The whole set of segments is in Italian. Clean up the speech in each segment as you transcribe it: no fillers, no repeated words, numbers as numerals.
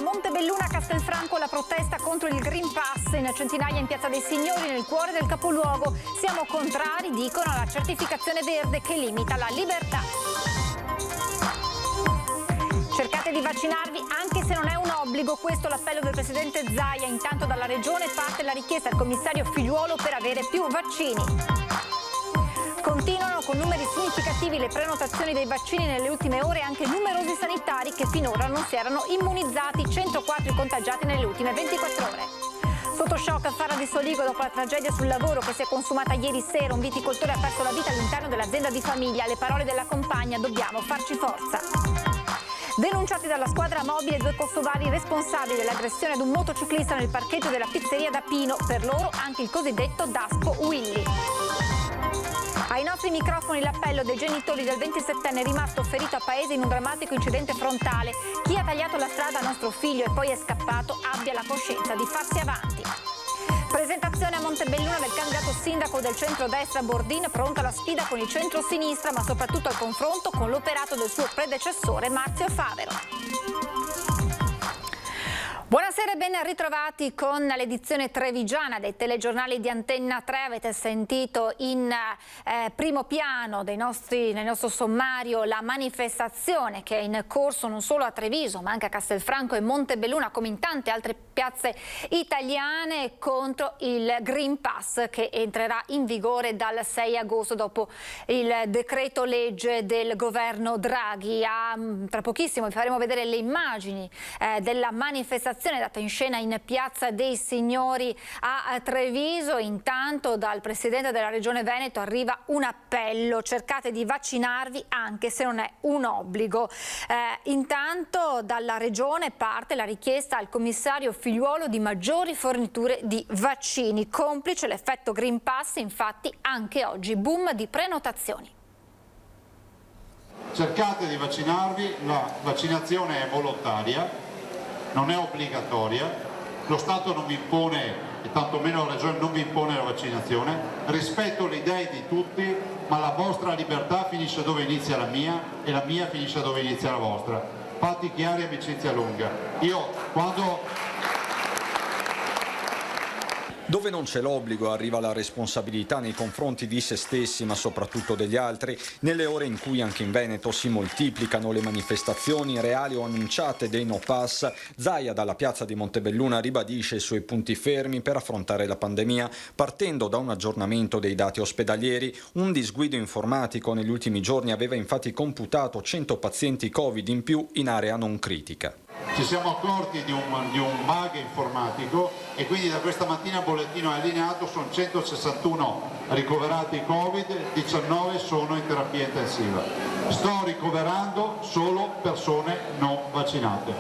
Montebelluna, Castelfranco, la protesta contro il Green Pass in centinaia in Piazza dei Signori, nel cuore del capoluogo. Siamo contrari, dicono, alla certificazione verde che limita la libertà. Cercate di vaccinarvi anche se non è un obbligo, questo l'appello del presidente Zaia. Intanto dalla regione parte la richiesta al commissario Figliuolo per avere più vaccini. Continuano con numeri significativi le prenotazioni dei vaccini nelle ultime ore, anche numerosi sanitari che finora non si erano immunizzati, 104 contagiati nelle ultime 24 ore. Sotto shock Fara di Soligo dopo la tragedia sul lavoro che si è consumata ieri sera, un viticoltore ha perso la vita all'interno dell'azienda di famiglia, le parole della compagna: dobbiamo farci forza. Denunciati dalla squadra mobile 2 kosovari responsabili dell'aggressione ad un motociclista nel parcheggio della pizzeria da Pino, per loro anche il cosiddetto Daspo Willy. Ai nostri microfoni l'appello dei genitori del 27enne rimasto ferito a Paese in un drammatico incidente frontale. Chi ha tagliato la strada a nostro figlio e poi è scappato abbia la coscienza di farsi avanti. Presentazione a Montebelluna del candidato sindaco del centrodestra Bordin, pronto alla sfida con il centro-sinistra, ma soprattutto al confronto con l'operato del suo predecessore Marzio Favero. Buonasera e ben ritrovati con l'edizione trevigiana dei telegiornali di Antenna 3. Avete sentito in primo piano nel nostro sommario la manifestazione che è in corso non solo a Treviso ma anche a Castelfranco e Montebelluna, come in tante altre piazze italiane, contro il Green Pass che entrerà in vigore dal 6 agosto dopo il decreto legge del governo Draghi. Tra pochissimo vi faremo vedere le immagini della manifestazione data in scena in Piazza dei Signori a Treviso. Intanto dal Presidente della Regione Veneto arriva un appello: cercate di vaccinarvi anche se non è un obbligo. Intanto dalla Regione parte la richiesta al commissario Figliuolo di maggiori forniture di vaccini. Complice l'effetto Green Pass, infatti anche oggi boom di prenotazioni. Cercate di vaccinarvi, la vaccinazione è volontaria, non è obbligatoria, lo Stato non vi impone e tantomeno la Regione non vi impone la vaccinazione, rispetto le idee di tutti, ma la vostra libertà finisce dove inizia la mia e la mia finisce dove inizia la vostra. Fatti chiari, amicizia lunga. Dove non c'è l'obbligo arriva la responsabilità nei confronti di se stessi ma soprattutto degli altri. Nelle ore in cui anche in Veneto si moltiplicano le manifestazioni reali o annunciate dei no pass, Zaia dalla piazza di Montebelluna ribadisce i suoi punti fermi per affrontare la pandemia, partendo da un aggiornamento dei dati ospedalieri. Un disguido informatico negli ultimi giorni aveva infatti computato 100 pazienti Covid in più in area non critica. Ci siamo accorti di un bug informatico e quindi da questa mattina il bollettino è allineato, sono 161 ricoverati Covid, 19 sono in terapia intensiva. Sto ricoverando solo persone non vaccinate.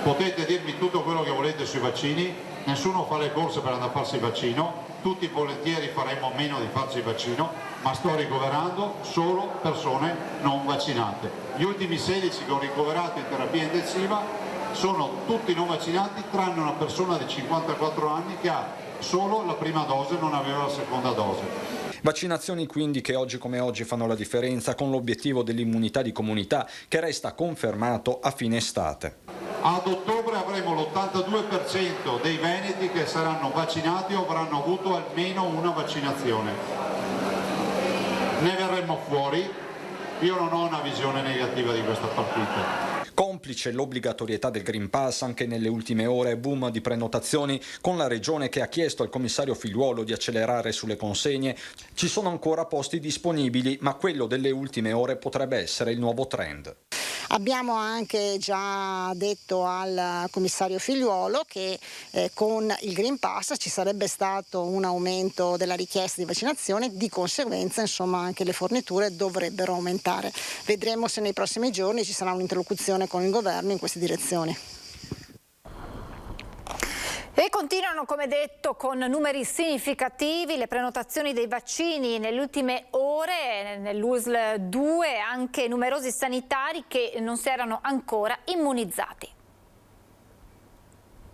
Potete dirmi tutto quello che volete sui vaccini, nessuno fa le corse per andare a farsi il vaccino, tutti volentieri faremo a meno di farci il vaccino, ma sto ricoverando solo persone non vaccinate. Gli ultimi 16 che ho ricoverato in terapia intensiva sono tutti non vaccinati, tranne una persona di 54 anni che ha solo la prima dose, non aveva la seconda dose. Vaccinazioni quindi che oggi come oggi fanno la differenza, con l'obiettivo dell'immunità di comunità che resta confermato a fine estate. Ad ottobre avremo l'82% dei veneti che saranno vaccinati o avranno avuto almeno una vaccinazione. Ne verremo fuori, io non ho una visione negativa di questa partita. Complice l'obbligatorietà del Green Pass, anche nelle ultime ore boom di prenotazioni, con la Regione che ha chiesto al commissario Figliuolo di accelerare sulle consegne. Ci sono ancora posti disponibili, ma quello delle ultime ore potrebbe essere il nuovo trend. Abbiamo anche già detto al commissario Figliuolo che con il Green Pass ci sarebbe stato un aumento della richiesta di vaccinazione, di conseguenza anche le forniture dovrebbero aumentare. Vedremo se nei prossimi giorni ci sarà un'interlocuzione con il governo in queste direzioni. E continuano, come detto, con numeri significativi le prenotazioni dei vaccini nelle ultime ore, nell'USL 2 anche numerosi sanitari che non si erano ancora immunizzati.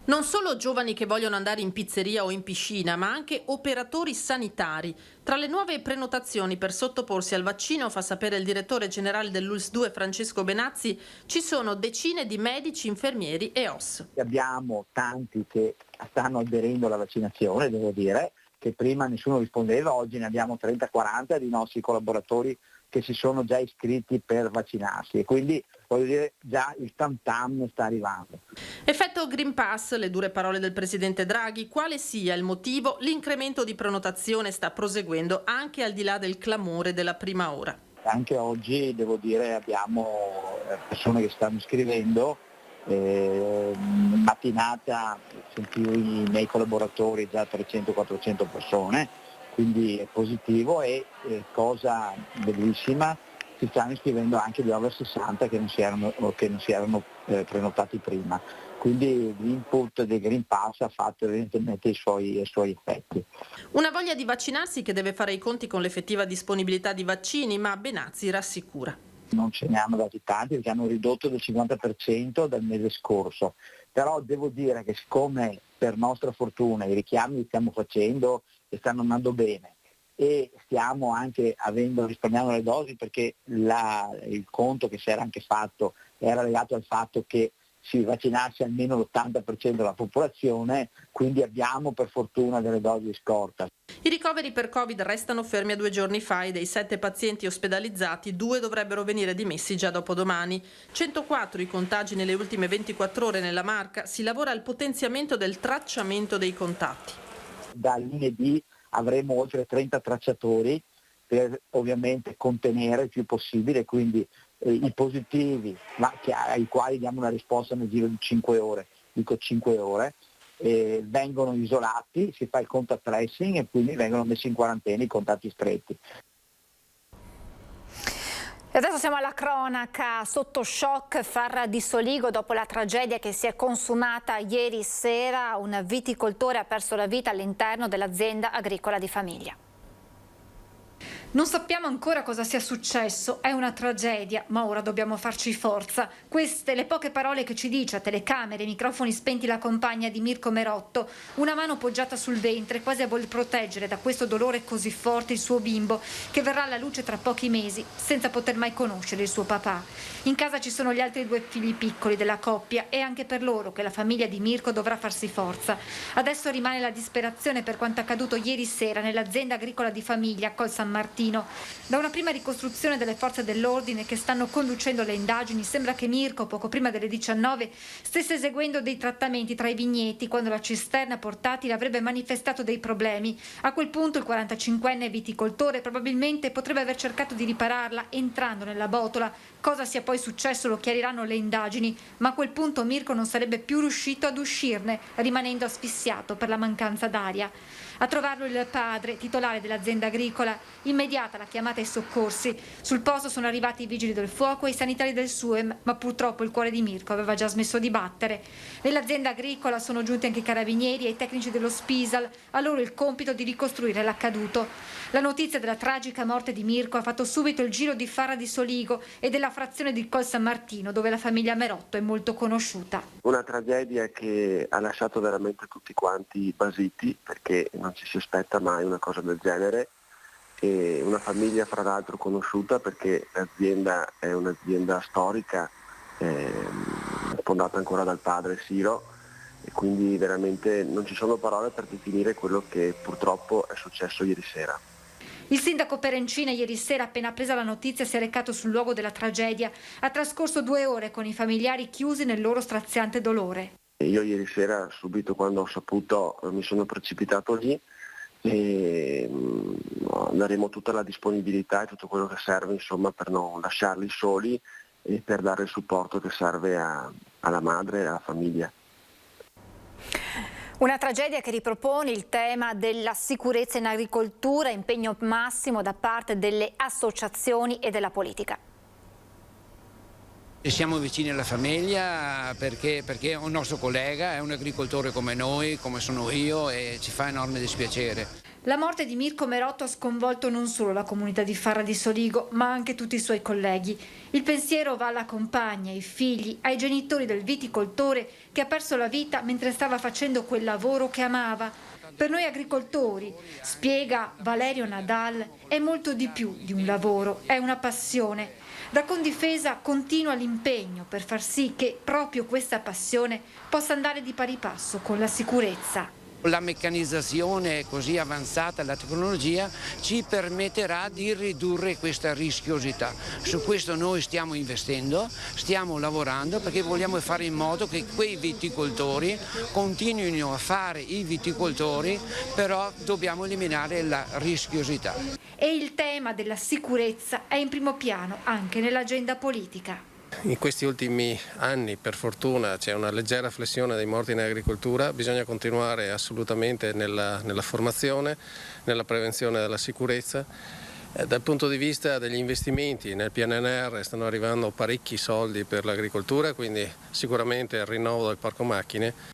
Non solo giovani che vogliono andare in pizzeria o in piscina, ma anche operatori sanitari. Tra le nuove prenotazioni per sottoporsi al vaccino, fa sapere il direttore generale dell'ULSS 2 Francesco Benazzi, ci sono decine di medici, infermieri e OSS. Abbiamo tanti che stanno aderendo alla vaccinazione, devo dire, che prima nessuno rispondeva, oggi ne abbiamo 30-40 di nostri collaboratori che si sono già iscritti per vaccinarsi e quindi voglio dire già il tam tam sta arrivando. Effetto Green Pass, le dure parole del presidente Draghi, quale sia il motivo, l'incremento di prenotazione sta proseguendo anche al di là del clamore della prima ora. Anche oggi devo dire abbiamo persone che stanno iscrivendo, mattinata sentivo i miei collaboratori già 300-400 persone. Quindi è positivo e cosa bellissima, si stanno iscrivendo anche gli over 60 che non si erano prenotati prima. Quindi l'input del Green Pass ha fatto evidentemente i suoi effetti. Una voglia di vaccinarsi che deve fare i conti con l'effettiva disponibilità di vaccini, ma Benazzi rassicura. Non ce ne hanno dati tanti perché hanno ridotto del 50% dal mese scorso, però devo dire che siccome per nostra fortuna i richiami li stiamo facendo e stanno andando bene e stiamo anche risparmiando le dosi perché il conto che si era anche fatto era legato al fatto che si vaccinasse almeno l'80% della popolazione, quindi abbiamo per fortuna delle dosi scorta. I ricoveri per Covid restano fermi a 2 giorni fa e dei 7 pazienti ospedalizzati 2 dovrebbero venire dimessi già dopodomani. 104 i contagi nelle ultime 24 ore nella Marca, si lavora al potenziamento del tracciamento dei contatti. Da lunedì avremo oltre 30 tracciatori per ovviamente contenere il più possibile, quindi i positivi, ma ai quali diamo una risposta nel giro di 5 ore, dico 5 ore, vengono isolati, si fa il contact tracing e quindi vengono messi in quarantena i contatti stretti. E adesso siamo alla cronaca, sotto shock Farra di Soligo dopo la tragedia che si è consumata ieri sera. Un viticoltore ha perso la vita all'interno dell'azienda agricola di famiglia. Non sappiamo ancora cosa sia successo, è una tragedia, ma ora dobbiamo farci forza. Queste le poche parole che ci dice a telecamere e microfoni spenti la compagna di Mirko Merotto, una mano poggiata sul ventre, quasi a voler proteggere da questo dolore così forte il suo bimbo, che verrà alla luce tra pochi mesi, senza poter mai conoscere il suo papà. In casa ci sono gli altri 2 figli piccoli della coppia e anche per loro che la famiglia di Mirko dovrà farsi forza. Adesso rimane la disperazione per quanto accaduto ieri sera nell'azienda agricola di famiglia a Col San Martino. Da una prima ricostruzione delle forze dell'ordine che stanno conducendo le indagini sembra che Mirko poco prima delle 19 stesse eseguendo dei trattamenti tra i vigneti quando la cisterna portatile avrebbe manifestato dei problemi. A quel punto il 45enne viticoltore probabilmente potrebbe aver cercato di ripararla entrando nella botola. Cosa sia poi successo lo chiariranno le indagini, ma a quel punto Mirko non sarebbe più riuscito ad uscirne, rimanendo asfissiato per la mancanza d'aria. A trovarlo il padre, titolare dell'azienda agricola, immediata la chiamata ai soccorsi. Sul posto sono arrivati i vigili del fuoco e i sanitari del SUEM, ma purtroppo il cuore di Mirko aveva già smesso di battere. Nell'azienda agricola sono giunti anche i carabinieri e i tecnici dello Spisal, a loro il compito di ricostruire l'accaduto. La notizia della tragica morte di Mirko ha fatto subito il giro di Farra di Soligo e della frazione di Col San Martino, dove la famiglia Merotto è molto conosciuta. Una tragedia che ha lasciato veramente tutti quanti basiti, perché non ci si aspetta mai una cosa del genere, e una famiglia fra l'altro conosciuta perché l'azienda è un'azienda storica fondata ancora dal padre Siro e quindi veramente non ci sono parole per definire quello che purtroppo è successo ieri sera. Il sindaco Perencina ieri sera, appena presa la notizia, si è recato sul luogo della tragedia. Ha trascorso 2 ore con i familiari chiusi nel loro straziante dolore. Io ieri sera, subito quando ho saputo, mi sono precipitato lì e daremo tutta la disponibilità e tutto quello che serve, insomma, per non lasciarli soli e per dare il supporto che serve alla madre e alla famiglia. Una tragedia che ripropone il tema della sicurezza in agricoltura, impegno massimo da parte delle associazioni e della politica. Siamo vicini alla famiglia perché è un nostro collega, è un agricoltore come noi, come sono io e ci fa enorme dispiacere. La morte di Mirko Merotto ha sconvolto non solo la comunità di Farra di Soligo, ma anche tutti i suoi colleghi. Il pensiero va alla compagna, ai figli, ai genitori del viticoltore che ha perso la vita mentre stava facendo quel lavoro che amava. Per noi agricoltori, spiega Valerio Nadal, è molto di più di un lavoro, è una passione. Da Condifesa continua l'impegno per far sì che proprio questa passione possa andare di pari passo con la sicurezza. La meccanizzazione così avanzata, la tecnologia ci permetterà di ridurre questa rischiosità. Su questo noi stiamo investendo, stiamo lavorando perché vogliamo fare in modo che quei viticoltori continuino a fare i viticoltori, però dobbiamo eliminare la rischiosità. E il tema della sicurezza è in primo piano anche nell'agenda politica. In questi ultimi anni, per fortuna, c'è una leggera flessione dei morti in agricoltura, bisogna continuare assolutamente nella formazione, nella prevenzione della sicurezza. Dal punto di vista degli investimenti, nel PNRR stanno arrivando parecchi soldi per l'agricoltura, quindi sicuramente il rinnovo del parco macchine.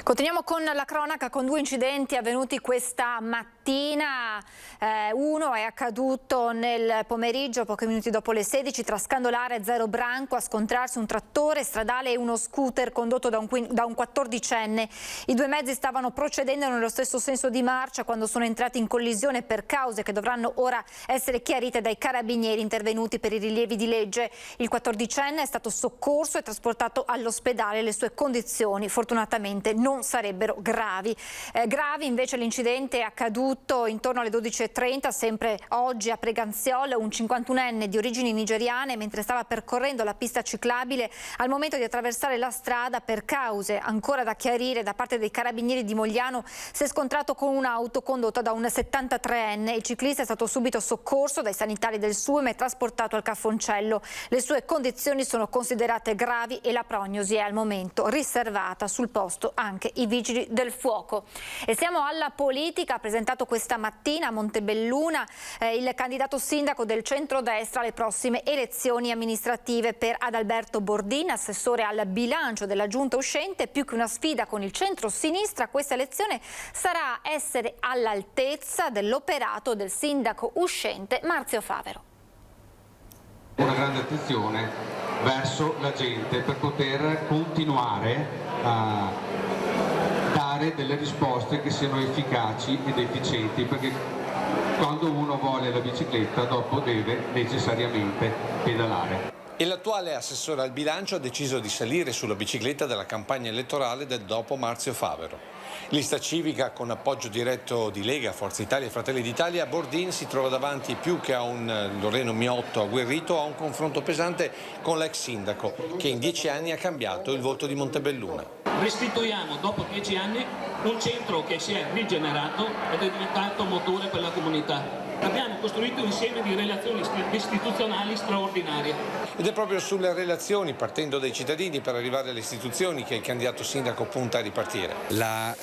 Continuiamo con la cronaca con due incidenti avvenuti questa mattina. Uno è accaduto nel pomeriggio, pochi minuti dopo le 16, tra Scandolare e Zero Branco, a scontrarsi un trattore stradale e uno scooter condotto da un 14enne. I due mezzi stavano procedendo nello stesso senso di marcia quando sono entrati in collisione per cause che dovranno ora essere chiarite dai carabinieri intervenuti per i rilievi di legge. Il 14enne è stato soccorso e trasportato all'ospedale. Le sue condizioni fortunatamente non sarebbero gravi. Gravi invece l'incidente è accaduto intorno alle 12:30, sempre oggi a Preganziol. Un 51enne di origini nigeriane, mentre stava percorrendo la pista ciclabile, al momento di attraversare la strada, per cause ancora da chiarire da parte dei carabinieri di Mogliano, si è scontrato con un'auto condotta da un 73enne. Il ciclista è stato subito soccorso dai sanitari del SUEM e trasportato al Caffoncello. Le sue condizioni sono considerate gravi e la prognosi è al momento riservata. Sul posto anche i vigili del fuoco. E siamo alla politica. Ha presentato questa mattina a Montebelluna il candidato sindaco del centrodestra alle prossime elezioni amministrative per Adalberto Bordin, assessore al bilancio della giunta uscente. Più che una sfida con il centro-sinistra, questa elezione sarà essere all'altezza dell'operato del sindaco uscente Marzio Favero. Una grande attenzione verso la gente per poter continuare a dare delle risposte che siano efficaci ed efficienti, perché quando uno vuole la bicicletta dopo deve necessariamente pedalare. E l'attuale assessore al bilancio ha deciso di salire sulla bicicletta della campagna elettorale del dopo Marzio Favero. Lista civica con appoggio diretto di Lega, Forza Italia e Fratelli d'Italia, Bordin si trova davanti più che a un Loreno Miotto agguerrito a un confronto pesante con l'ex sindaco che in 10 anni ha cambiato il voto di Montebelluna. Restituiamo dopo 10 anni un centro che si è rigenerato ed è diventato motore per la comunità. Abbiamo costruito un insieme di relazioni istituzionali straordinarie. Ed è proprio sulle relazioni, partendo dai cittadini per arrivare alle istituzioni, che il candidato sindaco punta a ripartire. La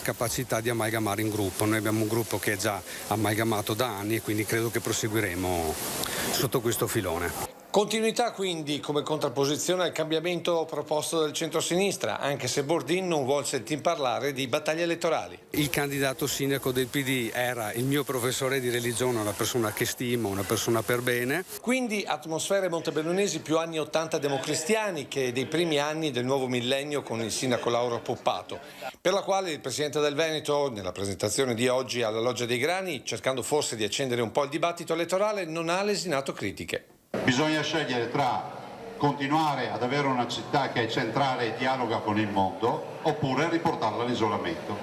capacità di amalgamare in gruppo. Noi abbiamo un gruppo che è già amalgamato da anni e quindi credo che proseguiremo sotto questo filone. Continuità quindi come contrapposizione al cambiamento proposto dal centro-sinistra, anche se Bordin non vuol sentir parlare di battaglie elettorali. Il candidato sindaco del PD era il mio professore di religione, una persona che stimo, una persona per bene. Quindi atmosfere montebellunesi più anni 80 democristiani che dei primi anni del nuovo millennio con il sindaco Lauro Poppato, per la quale il presidente del Veneto, nella presentazione di oggi alla Loggia dei Grani, cercando forse di accendere un po' il dibattito elettorale, non ha lesinato critiche. Bisogna scegliere tra continuare ad avere una città che è centrale e dialoga con il mondo oppure riportarla all'isolamento,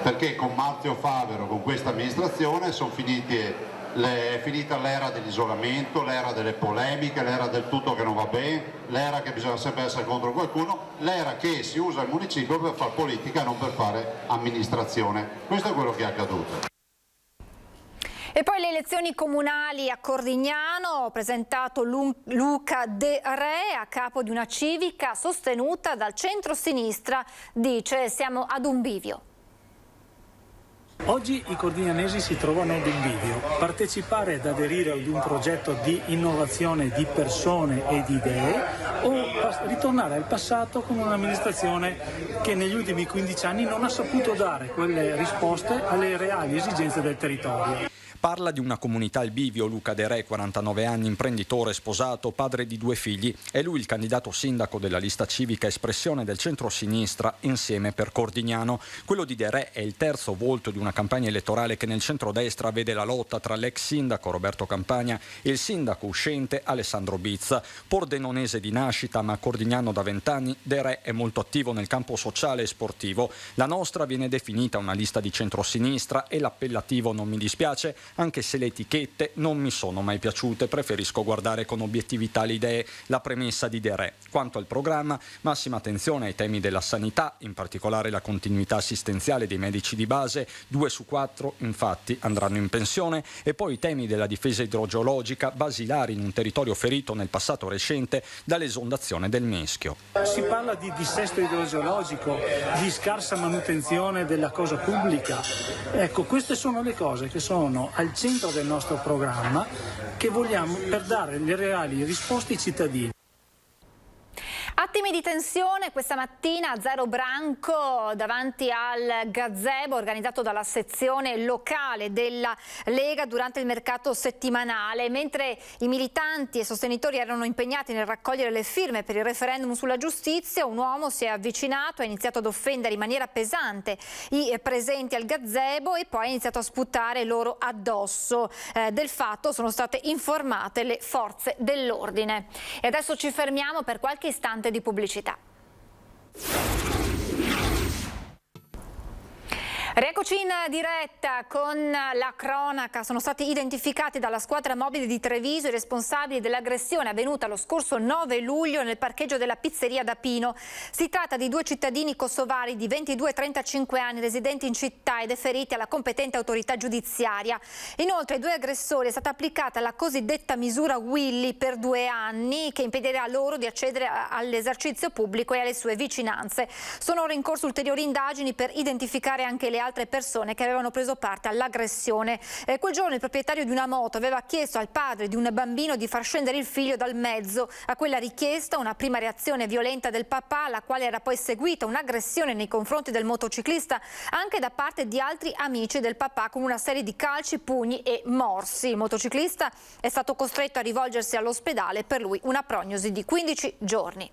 perché con Marzio Favero, con questa amministrazione, è finita l'era dell'isolamento, l'era delle polemiche, l'era del tutto che non va bene, l'era che bisogna sempre essere contro qualcuno, l'era che si usa il municipio per fare politica e non per fare amministrazione. Questo è quello che è accaduto. E poi le elezioni comunali a Cordignano, ho presentato Luca De Re a capo di una civica sostenuta dal centro-sinistra, dice siamo ad un bivio. Oggi i cordignanesi si trovano ad un bivio: partecipare ed aderire ad un progetto di innovazione di persone e di idee, o ritornare al passato con un'amministrazione che negli ultimi 15 anni non ha saputo dare quelle risposte alle reali esigenze del territorio. Parla di una comunità al bivio Luca De Re, 49 anni, imprenditore, sposato, padre di 2 figli. È lui il candidato sindaco della lista civica espressione del centro-sinistra Insieme per Cordignano. Quello di De Re è il terzo volto di una campagna elettorale che nel centrodestra vede la lotta tra l'ex sindaco Roberto Campagna e il sindaco uscente Alessandro Bizza. Pordenonese di nascita ma cordignano da 20 anni, De Re è molto attivo nel campo sociale e sportivo. La nostra viene definita una lista di centro-sinistra e l'appellativo non mi dispiace, anche se le etichette non mi sono mai piaciute, preferisco guardare con obiettività le idee, la premessa di De Re. Quanto al programma, massima attenzione ai temi della sanità, in particolare la continuità assistenziale dei medici di base, 2 su 4 infatti andranno in pensione, e poi i temi della difesa idrogeologica, basilari in un territorio ferito nel passato recente dall'esondazione del Meschio. Si parla di dissesto idrogeologico, di scarsa manutenzione della cosa pubblica. Ecco, queste sono le cose che sono al centro del nostro programma, che vogliamo per dare le reali risposte ai cittadini. Attimi di tensione questa mattina a Zero Branco davanti al gazebo organizzato dalla sezione locale della Lega durante il mercato settimanale. Mentre i militanti e sostenitori erano impegnati nel raccogliere le firme per il referendum sulla giustizia, un uomo si è avvicinato, ha iniziato ad offendere in maniera pesante i presenti al gazebo e poi ha iniziato a sputare loro addosso. Del fatto sono state informate le forze dell'ordine. E adesso ci fermiamo per qualche istante di pubblicità. Rieccoci in diretta con la cronaca. Sono stati identificati dalla squadra mobile di Treviso i responsabili dell'aggressione avvenuta lo scorso 9 luglio nel parcheggio della pizzeria da Pino. Si tratta di 2 cittadini kosovari di 22 e 35 anni residenti in città e deferiti alla competente autorità giudiziaria. Inoltre ai 2 aggressori è stata applicata la cosiddetta misura Willy per 2 anni che impedirà loro di accedere all'esercizio pubblico e alle sue vicinanze. Sono ora in corso ulteriori indagini per identificare anche le altre persone che avevano preso parte all'aggressione. Quel giorno il proprietario di una moto aveva chiesto al padre di un bambino di far scendere il figlio dal mezzo. A quella richiesta una prima reazione violenta del papà, alla quale era poi seguita un'aggressione nei confronti del motociclista anche da parte di altri amici del papà, con una serie di calci, pugni e morsi. Il motociclista è stato costretto a rivolgersi all'ospedale, per lui una prognosi di 15 giorni.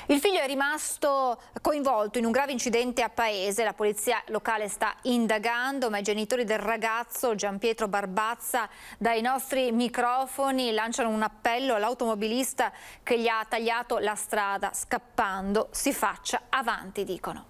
Il figlio è rimasto coinvolto in un grave incidente a Paese. La polizia locale sta indagando, ma i genitori del ragazzo, Gianpietro Barbazza, dai nostri microfoni lanciano un appello all'automobilista che gli ha tagliato la strada scappando. Si faccia avanti, dicono.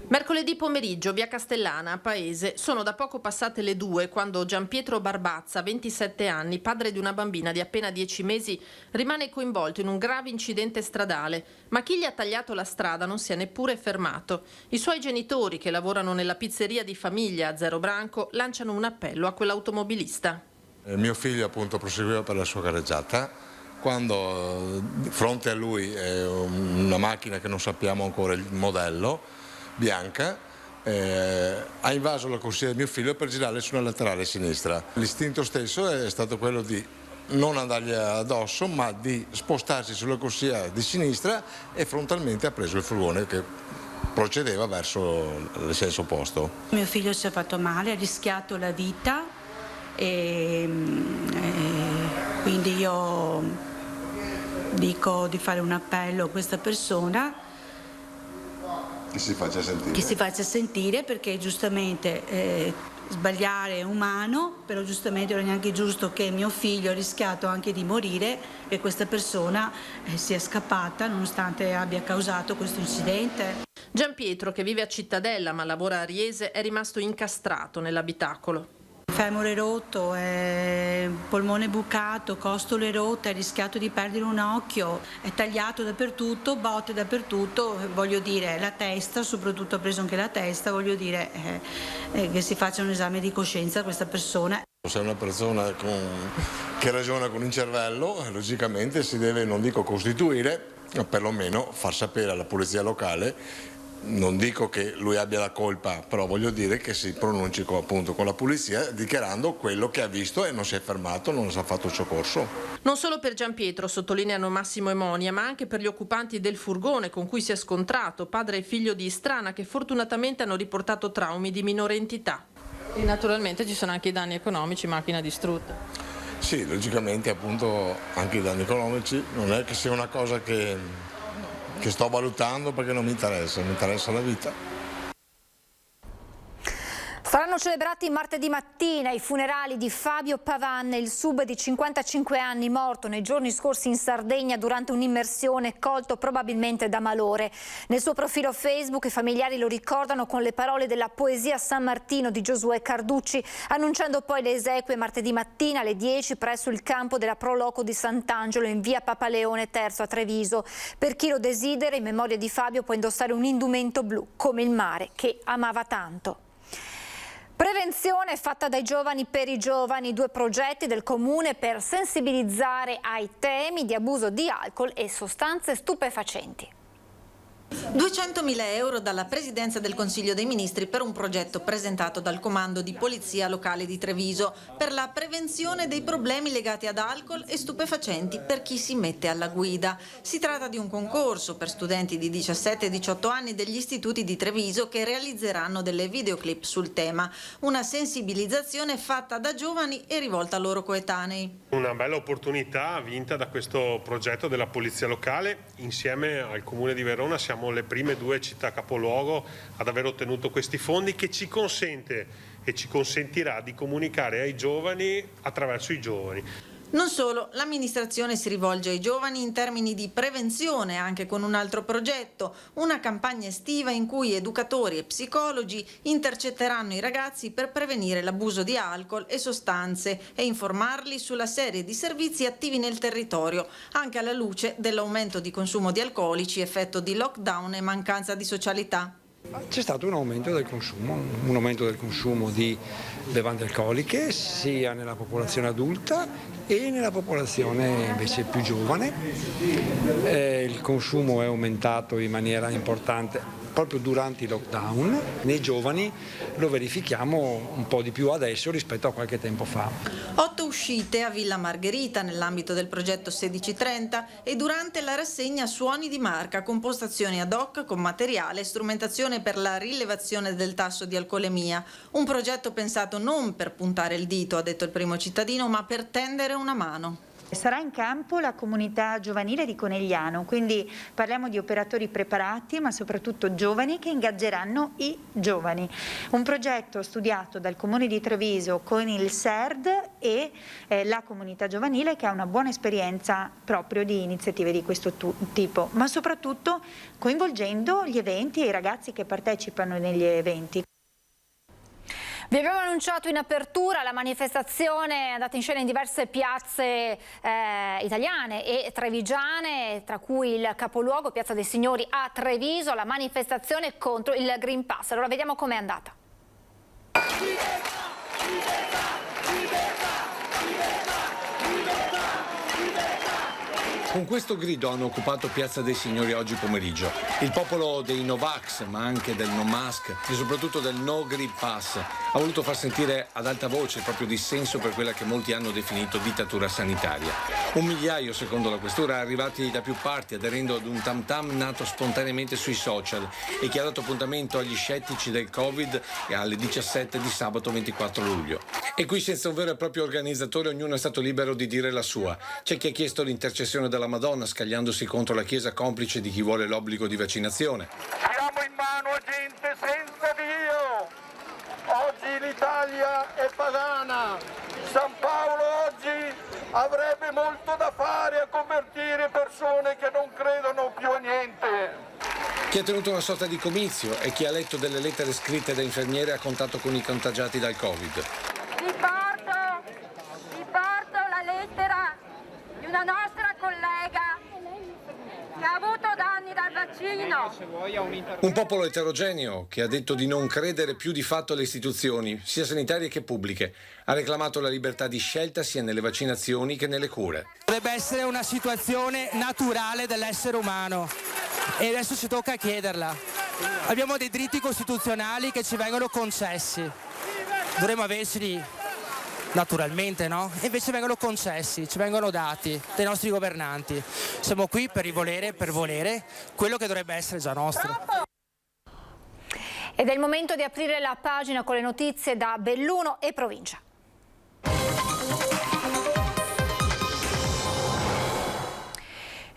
Mercoledì pomeriggio, via Castellana, a Paese, sono da poco passate le 2 quando Gianpietro Barbazza, 27 anni, padre di una bambina di appena 10 mesi, rimane coinvolto in un grave incidente stradale. Ma chi gli ha tagliato la strada non si è neppure fermato. I suoi genitori, che lavorano nella pizzeria di famiglia a Zero Branco, lanciano un appello a quell'automobilista. Mio figlio appunto proseguiva per la sua carreggiata, quando di fronte a lui una macchina che non sappiamo ancora il modello, bianca, ha invaso la corsia del mio figlio per girare sulla laterale sinistra. L'istinto stesso è stato quello di non andargli addosso, ma di spostarsi sulla corsia di sinistra, e frontalmente ha preso il furgone che procedeva verso il senso opposto. Mio figlio si è fatto male, ha rischiato la vita e quindi io dico di fare un appello a questa persona. Che si faccia sentire. Che si faccia sentire, perché giustamente sbagliare è umano, però giustamente non è neanche giusto che mio figlio ha rischiato anche di morire e questa persona sia scappata nonostante abbia causato questo incidente. Gianpietro, che vive a Cittadella ma lavora a Riese, è rimasto incastrato nell'abitacolo. Femore rotto, polmone bucato, costole rotte, ha rischiato di perdere un occhio, è tagliato dappertutto, botte dappertutto, voglio dire la testa, soprattutto ha preso anche la testa, voglio dire che si faccia un esame di coscienza a questa persona. Se è una persona che ragiona con il cervello, logicamente si deve, non dico costituire, ma perlomeno far sapere alla polizia locale non dico che lui abbia la colpa, però voglio dire che si pronunci appunto con la polizia dichiarando quello che ha visto e non si è fermato, non si è fatto il soccorso. Non solo per Gianpietro, sottolineano Massimo e Monia, ma anche per gli occupanti del furgone con cui si è scontrato, padre e figlio di Istrana, che fortunatamente hanno riportato traumi di minore entità. E naturalmente ci sono anche i danni economici, macchina distrutta. Sì, logicamente appunto anche i danni economici, non è che sia una cosa che sto valutando perché non mi interessa la vita. Saranno celebrati martedì mattina i funerali di Fabio Pavan, il sub di 55 anni morto nei giorni scorsi in Sardegna durante un'immersione, colto probabilmente da malore. Nel suo profilo Facebook i familiari lo ricordano con le parole della poesia San Martino di Giosuè Carducci, annunciando poi le esequie martedì mattina alle 10 presso il campo della Pro Loco di Sant'Angelo in via Papaleone III a Treviso. Per chi lo desidera, in memoria di Fabio può indossare un indumento blu, come il mare che amava tanto. Prevenzione fatta dai giovani per i giovani, 2 progetti del Comune per sensibilizzare ai temi di abuso di alcol e sostanze stupefacenti. 200.000 euro dalla Presidenza del Consiglio dei Ministri per un progetto presentato dal Comando di Polizia Locale di Treviso per la prevenzione dei problemi legati ad alcol e stupefacenti per chi si mette alla guida. Si tratta di un concorso per studenti di 17 e 18 anni degli istituti di Treviso che realizzeranno delle videoclip sul tema. Una sensibilizzazione fatta da giovani e rivolta a loro coetanei. Una bella opportunità vinta da questo progetto della Polizia Locale. Insieme al Comune di Verona siamo le prime 2 città capoluogo ad aver ottenuto questi fondi, che ci consente e ci consentirà di comunicare ai giovani attraverso i giovani. Non solo, l'amministrazione si rivolge ai giovani in termini di prevenzione anche con un altro progetto, una campagna estiva in cui educatori e psicologi intercetteranno i ragazzi per prevenire l'abuso di alcol e sostanze e informarli sulla serie di servizi attivi nel territorio, anche alla luce dell'aumento di consumo di alcolici, effetto di lockdown e mancanza di socialità. C'è stato un aumento del consumo di bevande alcoliche sia nella popolazione adulta e nella popolazione invece più giovane. Il consumo è aumentato in maniera importante proprio durante i lockdown. Nei giovani lo verifichiamo un po' di più adesso rispetto a qualche tempo fa. 8 uscite a Villa Margherita nell'ambito del progetto 1630 e durante la rassegna Suoni di Marca con postazioni ad hoc con materiale e strumentazione per la rilevazione del tasso di alcolemia. Un progetto pensato non per puntare il dito, ha detto il primo cittadino, ma per tendere una mano. Sarà in campo la comunità giovanile di Conegliano, quindi parliamo di operatori preparati ma soprattutto giovani che ingaggeranno i giovani. Un progetto studiato dal Comune di Treviso con il SERD e la comunità giovanile che ha una buona esperienza proprio di iniziative di questo tipo, ma soprattutto coinvolgendo gli eventi e i ragazzi che partecipano negli eventi. Vi abbiamo annunciato in apertura la manifestazione andata in scena in diverse piazze italiane e trevigiane, tra cui il capoluogo, Piazza dei Signori a Treviso, la manifestazione contro il Green Pass. Allora vediamo com'è andata. Con questo grido hanno occupato Piazza dei Signori oggi pomeriggio. Il popolo dei Novax, ma anche del No Mask e soprattutto del No Green Pass ha voluto far sentire ad alta voce il proprio dissenso per quella che molti hanno definito dittatura sanitaria. 1 migliaio, secondo la questura, arrivati da più parti aderendo ad un tam tam nato spontaneamente sui social e che ha dato appuntamento agli scettici del Covid e alle 17 di sabato 24 luglio. E qui senza un vero e proprio organizzatore ognuno è stato libero di dire la sua. C'è chi ha chiesto l'intercessione della Madonna scagliandosi contro la Chiesa complice di chi vuole l'obbligo di vaccinazione. Diamo in mano a gente senza Dio. Oggi l'Italia è pagana. San Paolo oggi avrebbe molto da fare a convertire persone che non credono più a niente. Chi ha tenuto una sorta di comizio e chi ha letto delle lettere scritte da infermiere a contatto con i contagiati dal Covid. Vi porto la lettera di una nostra collega che ha avuto danni dal vaccino. Un popolo eterogeneo che ha detto di non credere più di fatto alle istituzioni, sia sanitarie che pubbliche. Ha reclamato la libertà di scelta sia nelle vaccinazioni che nelle cure. Dovrebbe essere una situazione naturale dell'essere umano e adesso ci tocca chiederla. abbiamo dei diritti costituzionali che ci vengono concessi, dovremmo averceli naturalmente, no? E invece vengono concessi, ci vengono dati dai nostri governanti. Siamo qui per volere quello che dovrebbe essere già nostro. Ed è il momento di aprire la pagina con le notizie da Belluno e provincia.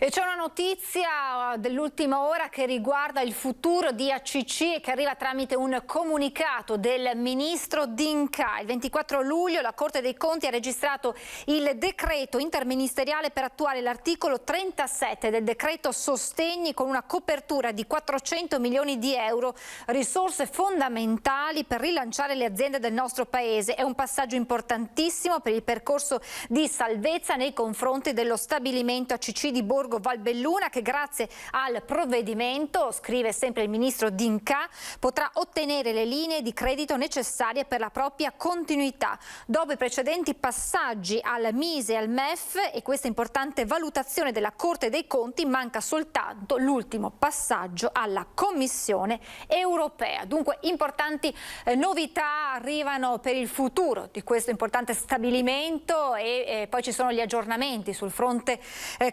E c'è una notizia dell'ultima ora che riguarda il futuro di ACC e che arriva tramite un comunicato del ministro D'Incà. Il 24 luglio la Corte dei Conti ha registrato il decreto interministeriale per attuare l'articolo 37 del decreto Sostegni con una copertura di 400 milioni di euro, risorse fondamentali per rilanciare le aziende del nostro Paese. È un passaggio importantissimo per il percorso di salvezza nei confronti dello stabilimento ACC di Borgo Valbelluna, che grazie al provvedimento, scrive sempre il ministro D'Incà, potrà ottenere le linee di credito necessarie per la propria continuità. Dopo i precedenti passaggi al MISE e al MEF e questa importante valutazione della Corte dei Conti, manca soltanto l'ultimo passaggio alla Commissione europea. Dunque importanti novità arrivano per il futuro di questo importante stabilimento e poi ci sono gli aggiornamenti sul fronte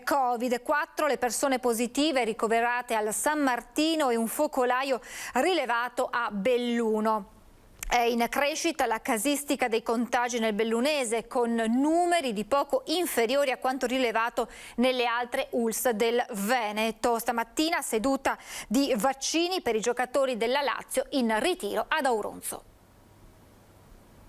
Covid. 4 le persone positive ricoverate al San Martino e un focolaio rilevato a Belluno. È in crescita la casistica dei contagi nel bellunese, con numeri di poco inferiori a quanto rilevato nelle altre ULSS del Veneto. Stamattina seduta di vaccini per i giocatori della Lazio in ritiro ad Auronzo.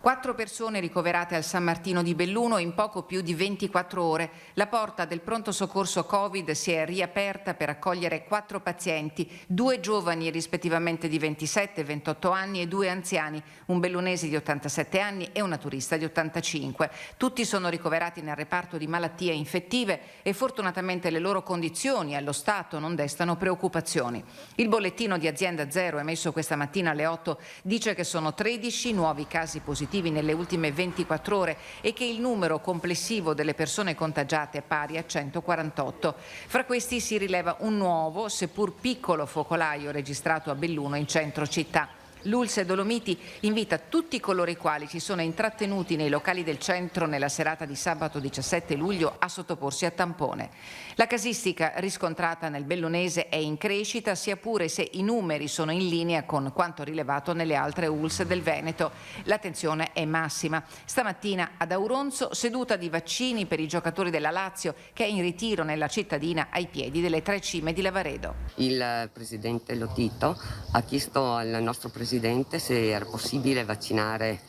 4 persone ricoverate al San Martino di Belluno in poco più di 24 ore. La porta del pronto soccorso Covid si è riaperta per accogliere 4 pazienti, 2 giovani rispettivamente di 27 e 28 anni e 2 anziani, un bellunese di 87 anni e una turista di 85. Tutti sono ricoverati nel reparto di malattie infettive e fortunatamente le loro condizioni allo stato non destano preoccupazioni. Il bollettino di Azienda Zero emesso questa mattina alle 8 dice che sono 13 nuovi casi positivi nelle ultime 24 ore e che il numero complessivo delle persone contagiate è pari a 148. Fra questi si rileva un nuovo, seppur piccolo focolaio registrato a Belluno in centro città. L'ULSS Dolomiti invita tutti coloro i quali si sono intrattenuti nei locali del centro nella serata di sabato 17 luglio a sottoporsi a tampone. La casistica riscontrata nel bellunese è in crescita, sia pure se i numeri sono in linea con quanto rilevato nelle altre ULSS del Veneto. L'attenzione è massima. Stamattina ad Auronzo seduta di vaccini per i giocatori della Lazio, che è in ritiro nella cittadina ai piedi delle 3 cime di Lavaredo. Il presidente Lotito ha chiesto al nostro presidente se era possibile vaccinare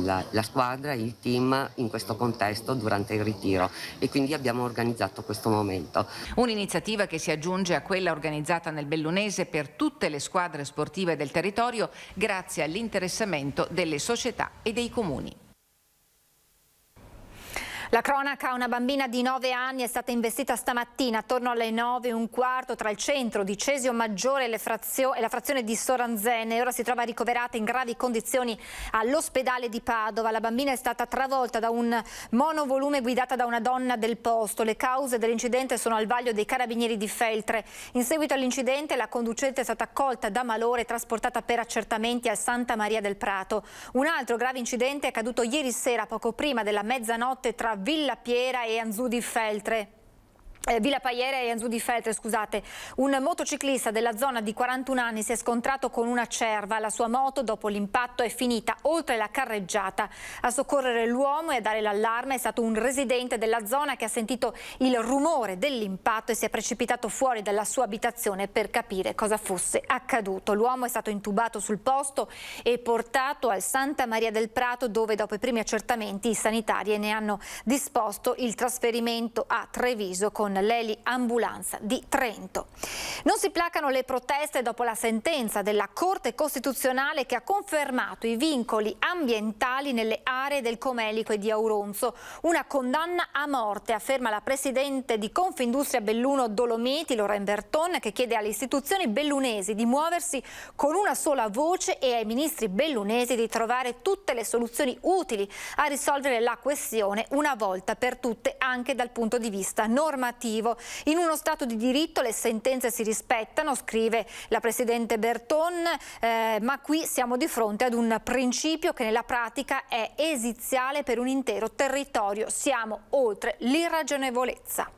la squadra, il team in questo contesto durante il ritiro, e quindi abbiamo organizzato questo momento. Un'iniziativa che si aggiunge a quella organizzata nel bellunese per tutte le squadre sportive del territorio grazie all'interessamento delle società e dei comuni. La cronaca: una bambina di 9 anni è stata investita stamattina attorno alle 9:15 tra il centro di Cesio Maggiore e la frazione di Soranzene. Ora si trova ricoverata in gravi condizioni all'ospedale di Padova. La bambina è stata travolta da un monovolume guidata da una donna del posto. Le cause dell'incidente sono al vaglio dei carabinieri di Feltre. In seguito all'incidente la conducente è stata accolta da malore e trasportata per accertamenti al Santa Maria del Prato. Un altro grave incidente è accaduto ieri sera, poco prima della mezzanotte, tra Villa Piera e Anzù di Feltre. Villa Paiera e Anzù di Feltre, scusate. Un motociclista della zona di 41 anni si è scontrato con una cerva. La sua moto dopo l'impatto è finita oltre la carreggiata. A soccorrere l'uomo e a dare l'allarme è stato un residente della zona che ha sentito il rumore dell'impatto e si è precipitato fuori dalla sua abitazione per capire cosa fosse accaduto. L'uomo è stato intubato sul posto e portato al Santa Maria del Prato, dove dopo i primi accertamenti i sanitari ne hanno disposto il trasferimento a Treviso con l'Eli Ambulanza di Trento. Non si placano le proteste dopo la sentenza della Corte Costituzionale che ha confermato i vincoli ambientali nelle aree del Comelico e di Auronzo. Una condanna a morte, afferma la presidente di Confindustria Belluno Dolomiti, Lorraine Berton, che chiede alle istituzioni bellunesi di muoversi con una sola voce e ai ministri bellunesi di trovare tutte le soluzioni utili a risolvere la questione una volta per tutte, anche dal punto di vista normativo. normativo. In uno Stato di diritto le sentenze si rispettano, scrive la Presidente Berton, ma qui siamo di fronte ad un principio che nella pratica è esiziale per un intero territorio. Siamo oltre l'irragionevolezza.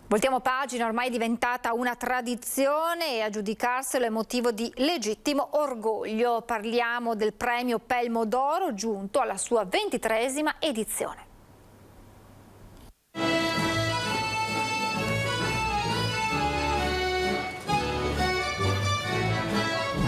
Voltiamo pagina, ormai è diventata una tradizione e a giudicarselo è motivo di legittimo orgoglio. Parliamo del premio Pelmo d'Oro giunto alla sua 23esima edizione.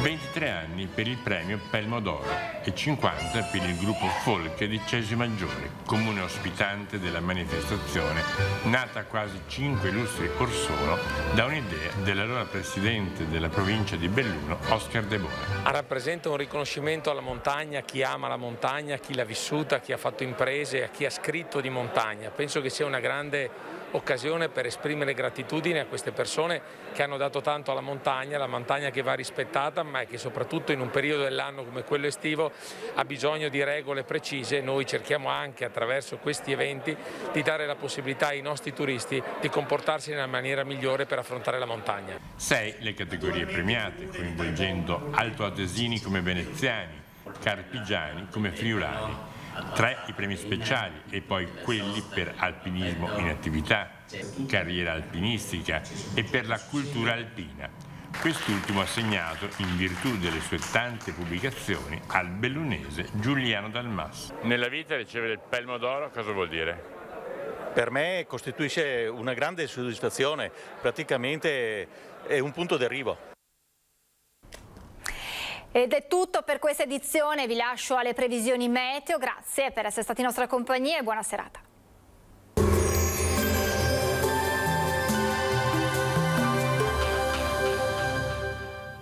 23 anni per il premio Pelmo d'Oro e 50 per il gruppo folk di Cesi Maggiore, comune ospitante della manifestazione, nata quasi 5 lustri or sono da un'idea dell'allora presidente della provincia di Belluno, Oscar De Bona. Rappresenta un riconoscimento alla montagna, a chi ama la montagna, a chi l'ha vissuta, a chi ha fatto imprese, a chi ha scritto di montagna. Penso che sia una grande occasione per esprimere gratitudine a queste persone che hanno dato tanto alla montagna che va rispettata, ma che soprattutto in un periodo dell'anno come quello estivo ha bisogno di regole precise. Noi cerchiamo anche attraverso questi eventi di dare la possibilità ai nostri turisti di comportarsi nella maniera migliore per affrontare la montagna. 6 le categorie premiate, coinvolgendo altoatesini come veneziani, carpigiani come friulani. 3 i premi speciali e poi quelli per alpinismo in attività, carriera alpinistica e per la cultura alpina. Quest'ultimo assegnato, in virtù delle sue tante pubblicazioni, al bellunese Giuliano Dal Mas. Nella vita ricevere il Pelmo d'Oro cosa vuol dire? Per me costituisce una grande soddisfazione, praticamente è un punto d'arrivo. Ed è tutto per questa edizione, vi lascio alle previsioni meteo, grazie per essere stati in nostra compagnia e buona serata.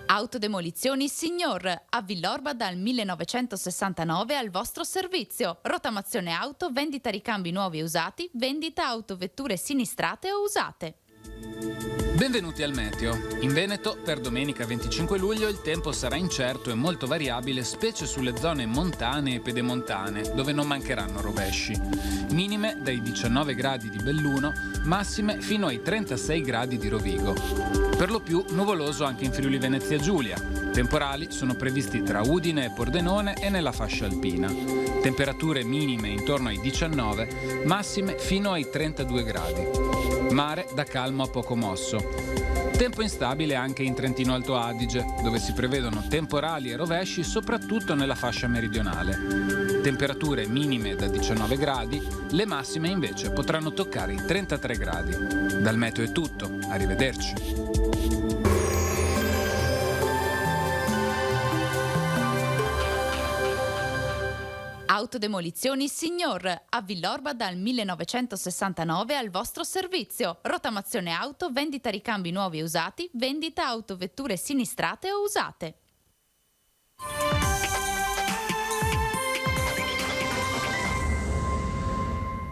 Autodemolizioni Signor, a Villorba dal 1969 al vostro servizio. Rottamazione auto, vendita ricambi nuovi e usati, vendita autovetture sinistrate o usate. Benvenuti al Meteo. In Veneto, per domenica 25 luglio, il tempo sarà incerto e molto variabile, specie sulle zone montane e pedemontane, dove non mancheranno rovesci. Minime dai 19 gradi di Belluno, massime fino ai 36 gradi di Rovigo. Per lo più nuvoloso anche in Friuli Venezia Giulia. Temporali sono previsti tra Udine e Pordenone e nella fascia alpina. Temperature minime intorno ai 19, massime fino ai 32 gradi. Mare da calmo a poco mosso. Tempo instabile anche in Trentino Alto Adige, dove si prevedono temporali e rovesci soprattutto nella fascia meridionale. Temperature minime da 19 gradi, le massime invece potranno toccare i 33 gradi. Dal Meteo è tutto, arrivederci. Autodemolizioni Signor, a Villorba dal 1969 al vostro servizio. Rottamazione auto, vendita ricambi nuovi e usati, vendita autovetture sinistrate o usate.